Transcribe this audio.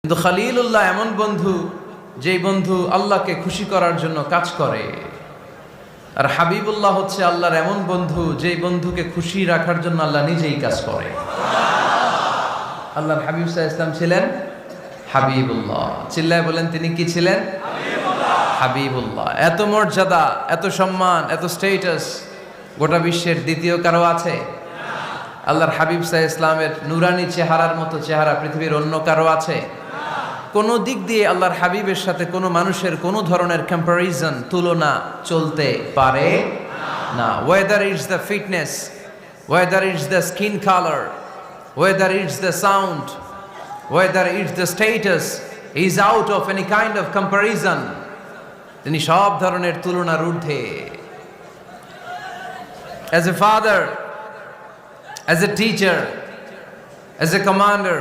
কিন্তু খলিলুল্লাহ এমন বন্ধু, যেই বন্ধু আল্লাহকে খুশি করার জন্য কাজ করে। আর হাবিবুল্লাহ হচ্ছে আল্লাহর এমন বন্ধু, যেই বন্ধুকে খুশি রাখার জন্য আল্লাহ নিজেই কাজ করে। আল্লাহর হাবিব সাল্লাল্লাহু আলাইহি ওয়াসাল্লাম ছিলেন হাবিবুল্লাহ। চিল্লায় বলেন, তিনি কি ছিলেন? হাবিবুল্লাহ। এত মর্যাদা, এত সম্মান, এত স্টেটাস গোটা বিশ্বের দ্বিতীয় কারো আছে? আল্লাহর হাবিব সাল্লাল্লাহু আলাইহি ওয়াসাল্লামের নুরানি চেহারার মতো চেহারা পৃথিবীর অন্য কারো আছে? কোনো দিক দিয়ে আল্লাহর হাবিবের সাথে কোনো মানুষের কোনো ধরনের কম্প্যারিজন, তুলনা চলতে পারে না। Whether it's the fitness, whether it's the skin colour, whether it's the sound, whether it's the status, is out of any kind of comparison. তিনি সব ধরনের তুলনার ঊর্ধ্বে। As a father, as a teacher, as a commander,